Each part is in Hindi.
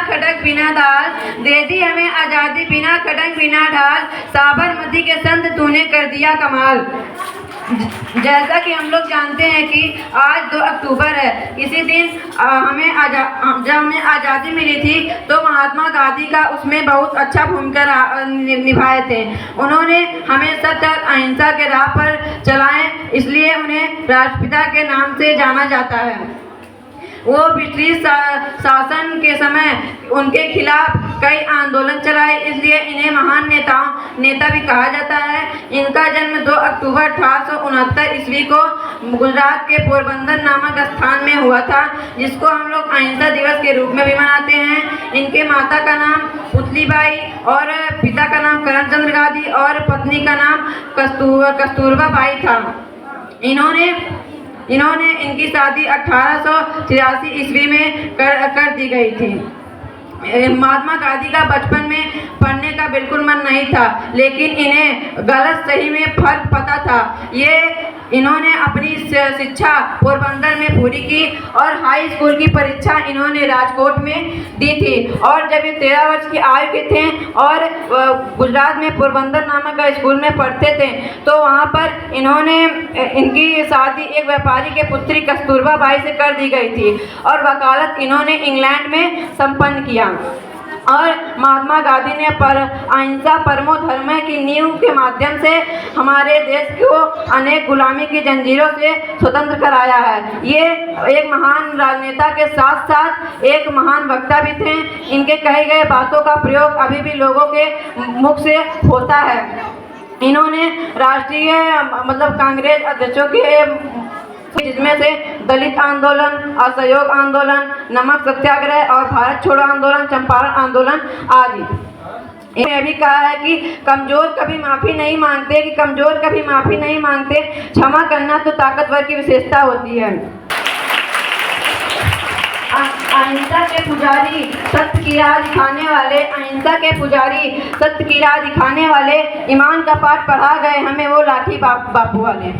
खड़क बिना दाल, दे दी हमें आज़ादी बिना खड़क बिना ढाल, साबरमती के संत तूने कर दिया कमाल। जैसा कि हम लोग जानते हैं कि आज 2 अक्टूबर है। इसी दिन जब हमें आज़ादी मिली थी तो महात्मा गांधी का उसमें बहुत अच्छा भूमिका निभाए थे। उन्होंने हमें सत्य और अहिंसा के राह पर चलाए, इसलिए उन्हें राष्ट्रपिता के नाम से जाना जाता है। वो ब्रिटिश शासन के समय उनके खिलाफ कई आंदोलन चलाए, इसलिए इन्हें महान नेता भी कहा जाता है। इनका जन्म 2 अक्टूबर 1869 ईस्वी को गुजरात के पोरबंदर नामक स्थान में हुआ था, जिसको हम लोग अहिंसा दिवस के रूप में भी मनाते हैं। इनके माता का नाम पुतलीबाई और पिता का नाम करमचंद गांधी और पत्नी का नाम कस्तूरबा बाई था। इन्होंने इनकी शादी 1883 ईस्वी में कर दी गई थी। महात्मा गांधी का बचपन में पढ़ने का बिल्कुल मन नहीं था, लेकिन इन्हें गलत सही में फर्क पता था। इन्होंने अपनी शिक्षा पोरबंदर में पूरी की और हाई स्कूल की परीक्षा इन्होंने राजकोट में दी थी। और जब ये 13 वर्ष की आयु के थे और गुजरात में पोरबंदर नामक स्कूल में पढ़ते थे, तो वहाँ पर इनकी शादी एक व्यापारी के पुत्री कस्तूरबा बाई से कर दी गई थी और वकालत इन्होंने इंग्लैंड में संपन्न किया। और महात्मा गांधी ने अहिंसा परमो धर्म की नींव के माध्यम से हमारे देश को अनेक गुलामी की जंजीरों से स्वतंत्र कराया है। ये एक महान राजनेता के साथ साथ एक महान वक्ता भी थे। इनके कहे गए बातों का प्रयोग अभी भी लोगों के मुख से होता है। इन्होंने राष्ट्रीय कांग्रेस अध्यक्षों के जिसमें से दलित आंदोलन, असहयोग आंदोलन, नमक सत्याग्रह और भारत छोड़ो आंदोलन, चंपारण आंदोलन आदि। इन्होंने भी कहा है कि कमजोर कभी माफ़ी नहीं मांगते, क्षमा करना तो ताकतवर की विशेषता होती है। अहिंसा के पुजारी सत्य की राह दिखाने वाले ईमान का पाठ पढ़ा गए हमें वो लाठी बापू वाले।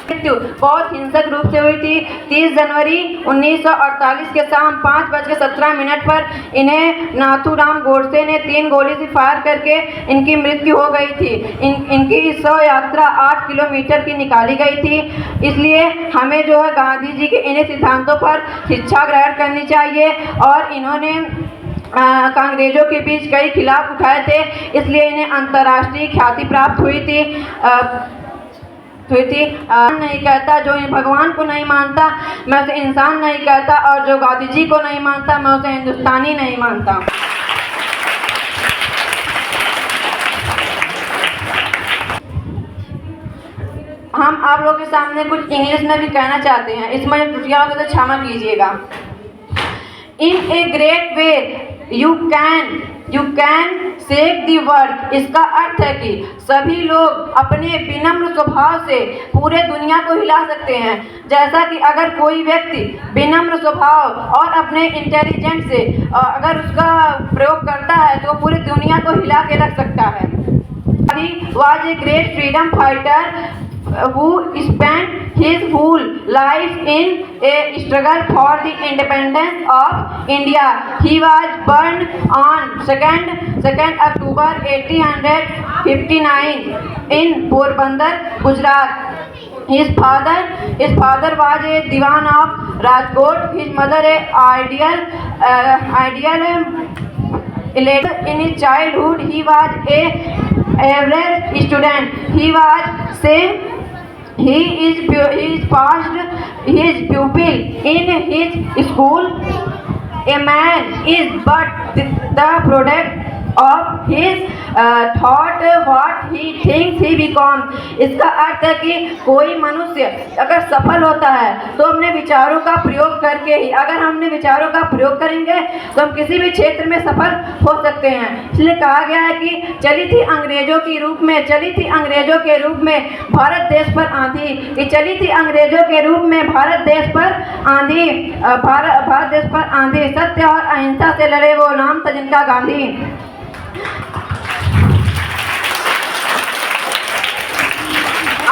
मृत्यु बहुत हिंसक रूप से हुई थी। 30 जनवरी 1948 के शाम 5:17 पर इन्हें नाथूराम गोडसे ने 3 गोली से फायर करके इनकी मृत्यु हो गई थी। इनकी शव यात्रा 8 किलोमीटर की निकाली गई थी। इसलिए हमें जो है गांधी जी के इन्हीं सिद्धांतों पर शिक्षा ग्रहण करनी चाहिए। और इन्होंने अंग्रेजों के बीच कई खिलाफ उठाए थे, इसलिए इन्हें अंतर्राष्ट्रीय ख्याति प्राप्त हुई थी। नहीं कहता, जो भगवान को नहीं मानता मैं उसे इंसान नहीं कहता, और जो गांधी जी को नहीं मानता मैं उसे हिंदुस्तानी नहीं मानता। हम आप लोगों के सामने कुछ इंग्लिश में भी कहना चाहते हैं, इसमें जो त्रुटियां होगी तो क्षमा कीजिएगा। In a great way you can save the world. इसका अर्थ है कि सभी लोग अपने विनम्र स्वभाव से पूरे दुनिया को हिला सकते हैं। जैसा कि अगर कोई व्यक्ति विनम्र स्वभाव और अपने इंटेलिजेंस से अगर उसका प्रयोग करता है तो पूरी दुनिया को हिला के रख सकता है। Gandhi was a great freedom fighter who spent his whole life in a struggle for the independence of India. He was born on 2nd October 1859 in Porbandar, Gujarat. His father was a Diwan of Rajkot. His mother ideal later in his childhood he was a average student. He passed his pupil in his school. A man is but the product of his thought, what he thinks he becomes. इसका अर्थ है कि कोई मनुष्य अगर सफल होता है तो अपने विचारों का प्रयोग करके ही, अगर हमने विचारों का प्रयोग करेंगे तो हम किसी भी क्षेत्र में सफल हो सकते हैं। इसलिए कहा गया है कि चली थी अंग्रेजों के रूप में भारत देश पर आंधी, कि चली थी अंग्रेजों के रूप में भारत देश पर आंधी, सत्य और अहिंसा से लड़े वो नाम था जिनका गांधी।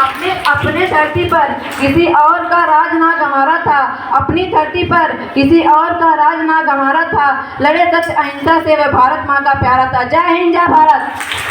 अपने धरती पर किसी और का राज ना गंवारा था, अपनी धरती पर किसी और का राज ना गंवारा था। लड़े सत्य अहिंसा से वह भारत माँ का प्यारा था। जय हिंद, जय भारत।